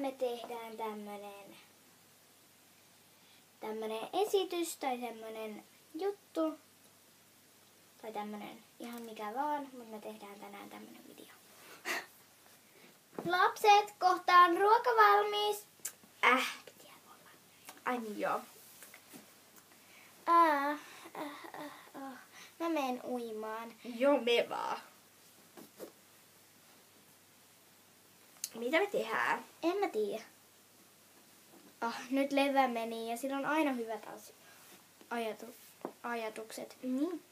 me tehdään tämmönen esitys tai semmonen juttu. Tai tämmönen ihan mikä vaan, mutta me tehdään tänään tämmönen video. Lapset, kohta on ruoka valmis. Pitää olla. Ai niin joo. Mä menen uimaan. Joo, me vaan. Mitä me tehdään? En mä tiedä. Nyt levä meni ja sillä on aina hyvät ajatukset. Niin.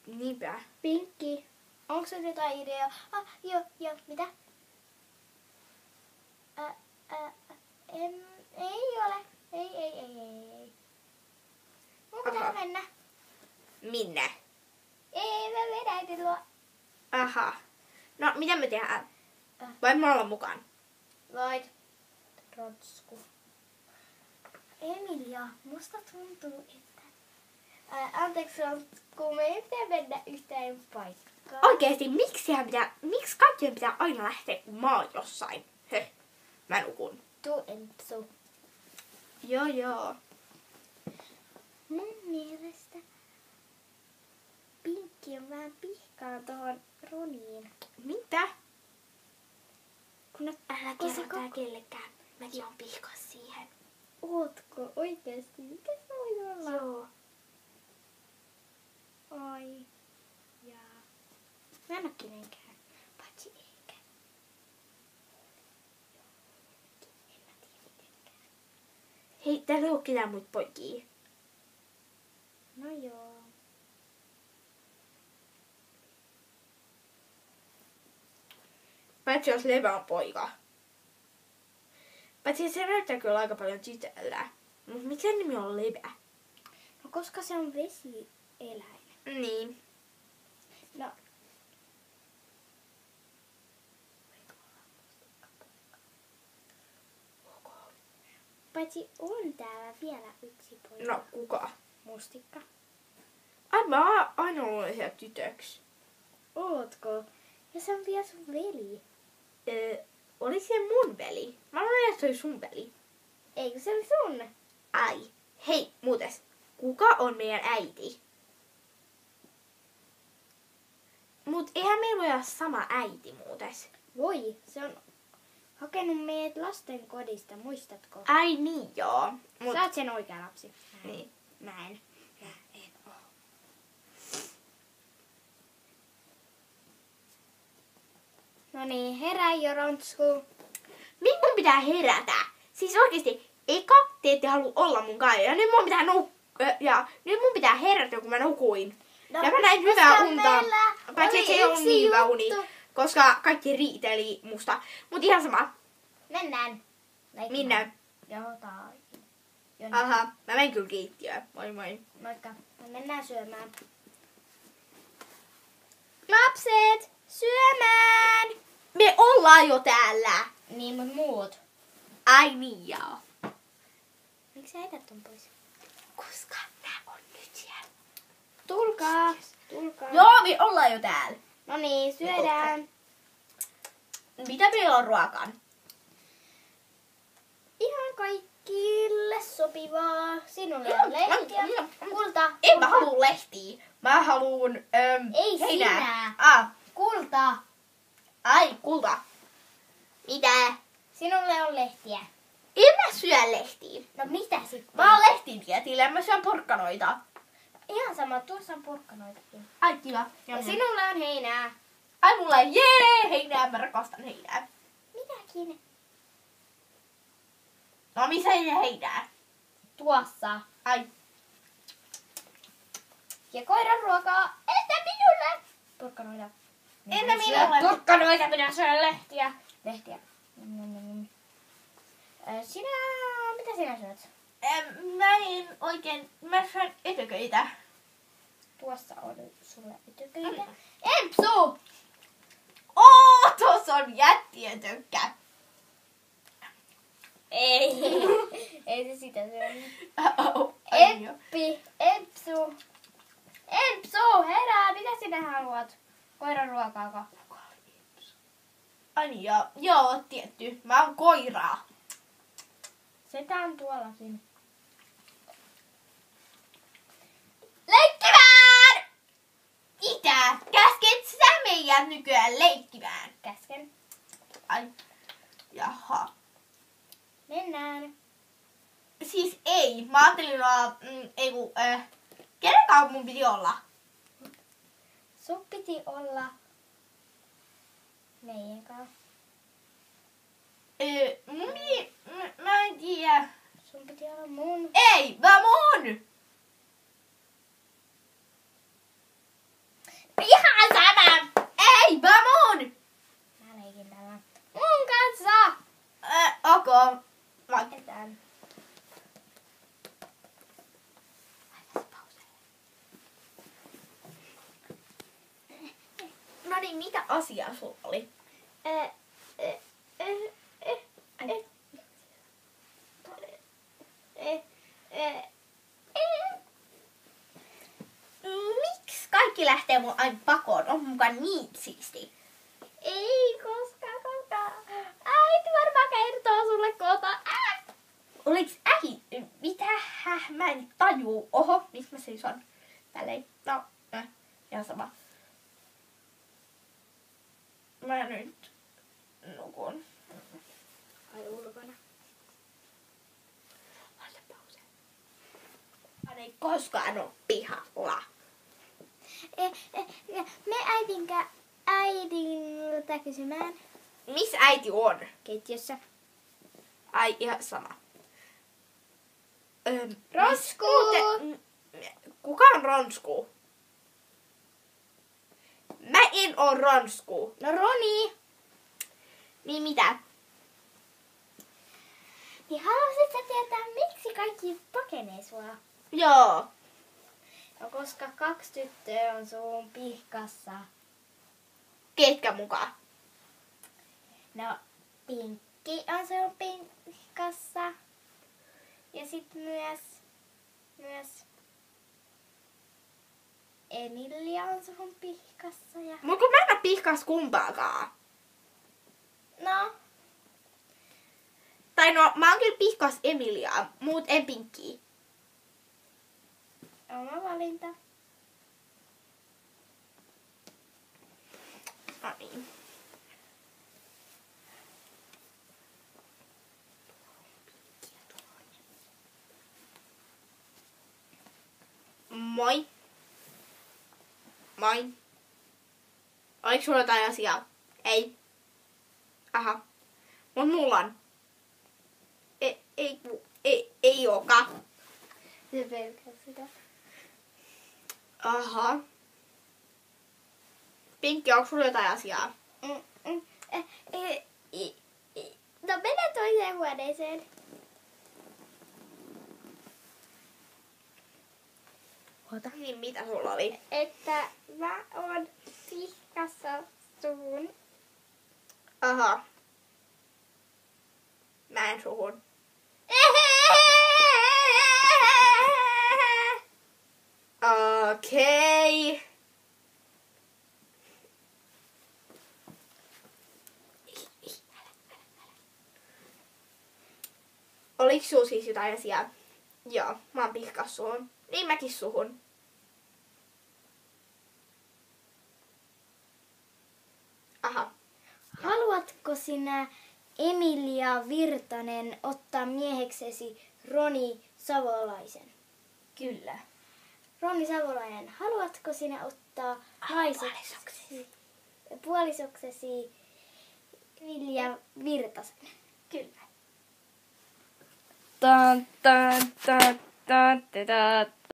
Niinpä. Pinkki, onko se jotain ideaa? Joo, mitä? Ei ole. Ei. Mun pitää mennä. Minne? Ei, mä menen äitin luo. Aha. No, mitä me tehdään? Vai me ollaan mukaan? Voit. Rotsku. Emilia, musta tuntuu, että... anteeksi, kun me ei pitää mennä yhteen paikkaan. Oikeesti, miksi kaikkien pitää aina lähteä, kun mä oon jossain? Mä nukun. Tuu Empsu. Joo. Mun mielestä Pinkki on vähän pihkaa tohon Roniin. Mitä? Kun Älä kerro tää kellekään. Mäkin on pihkas siihen. Ootko oikeesti? Mikä se voi olla? Joo. Ai. Jaa. Mä en oo kenenkään. Paitsi eikä. En mä tiedä mitenkään. Hei, täällä ei oo ketään muita poikia. No joo. Paitsi jos Leva on poika. Paitsi se näyttää kyllä aika paljon tytöllä. Mut miksi sen nimi on Levä? No koska se on vesieläin. Niin. No. Paitsi on täällä vielä yksi poika. No, kuka? Mustikka. Ai mä oon aina ollut siellä tytöksi. Ootko? Ja se on vielä sun veli. Oli se mun veli? Mä luulen, että se oli sun veli. Eikö se oli sun? Ai. Hei, muutes. Kuka on meidän äiti? Mut eihän meillä ole sama äiti muutes. Voi, se on hakenut meidät lasten kodista, muistatko? Ai niin joo. Sä oot sen oikea lapsi. Niin. Mä en oo. No niin, herää jo Rontsku. Nyt mun pitää herätä. Siis oikeesti, eka te ette halua olla mun kanssa. Ja nyt mun pitää herätä, kun mä nukuin. No, ja mä näin hyvää koska unta. meillä Paitsi että se oli ei ollut yksi niin hyvä uni. juttu. Koska kaikki riiteli musta. Mut ihan sama. Mennään. Minne? Jotain. Aha, mä menen kyllä keittiöön. Moi moi. Moikka. Me mennään syömään. Lapset, syömään! Me ollaan jo täällä. Niin, mut muut. Ai niin joo. Miksi sä etät ton pois? Koska nää on nyt siellä. Tulkaa. Joo, me ollaan jo täällä. No niin, syödään. Mitä meillä on ruokaan? Ihan kaikille sopivaa. Sinulle on lehtiä. Kulta. En mä haluu lehtiä. Mä haluun Ei heinää. sinä. Kulta. Ai, kulta. Mitä? Sinulle on lehtiä. En mä syö lehtiä. No mitä sitten? Mä oon lehtidietillä ja mä syön porkkanoita. Ihan sama, tuossa on porkkanoitakin. Ai kiva. Ja sinulle on heinää. Ai mulla on heinää, mä rakastan heinää. Minäkin. No missä ei heinää? Tuossa. Ai. Ja koiran ruokaa. Entä minulle? Porkkanoita. Entä minulle? Porkkanoita, minä syön lehtiä. Lehtiä. Mitä sinä syöt? Mä en oikein, mä syön etököitä. Tuossa on sulle ytyköitä. Empsu! Tuossa on jättietökkä. Ei se sitä syö. Empsu, herää, mitä sinä haluat? Koiran ruokaako? Ai niin, joo, tietty. Mä oon koiraa. Setä on tuollakin. Leikkivään! Mitä? Käsket sä meidän nykyään leikkivään? Käsken. Ai. Jaha. Mennään. Siis ei. Mä ajattelin olla... kenen kanssa mun piti olla? Sun piti olla meidän kanssa. Mun piti... Mä en tiedä. Sun piti olla mun. Ei, mä mun! Ihan sama! Ei, mä mun! Mä leikin täällä. Mun kanssa! Okay. Etään. No niin, mitä asiaa sulla oli? Miksi kaikki lähtee mun aina pakoon? On mukaan niin siisti. Ei, koska äiti varmaan kertoo sulle kota. Oliks mitä? Mä en tajuu. Oho, miksi mä seison tälleen? No, ihan sama. Mä nyt nukun. Ai ulkona. Laita pause. Mä ei koskaan oo pihalla. Me äidiltä kysymään Missä äiti on? keittiössä. Ai, ihan sama. Ronsku! Kuka on Ronsku? Mä en oo Ronsku. No Roni! Niin mitä? Niin haluaisit sä tietää, miksi kaikki pakenee sua? Joo. No koska 2 tyttöä on sun pihkassa. Ketkä mukaan? No Pinkki on sun pihkassa. Ja sit myös Emilia on sun pihkassa. Ja... Mut kun mä en oo pihkas kumpaakaan. No, Tai no, mä oon kyllä pihkas Emiliaa, muut en Pinkkiä. oma valinta. No niin. Moi. Moi. Oliko sulla jotain asiaa? Ei. Aha. Mut mulla on. Ei ooka. Se pelkää sitä. Aha. Pinkki, onko sulla jotain asiaa? No mene toiseen huoneeseen. Oota. Niin, mitä sulla oli? Että mä oon pihkassa suhun. Aha. Mä en suhun. Okei. Oliko sulla siis jotain asiaa? Joo, mä oon pihkas suhun. Niin mäkin suhun. Aha. Haluatko sinä, Emilia Virtanen, ottaa mieheksesi Roni Savolaisen? Kyllä. Roni Savolainen, haluatko sinä ottaa puolisoksesi Vilja Virtasen? Kyllä. Tan tan tan tan tan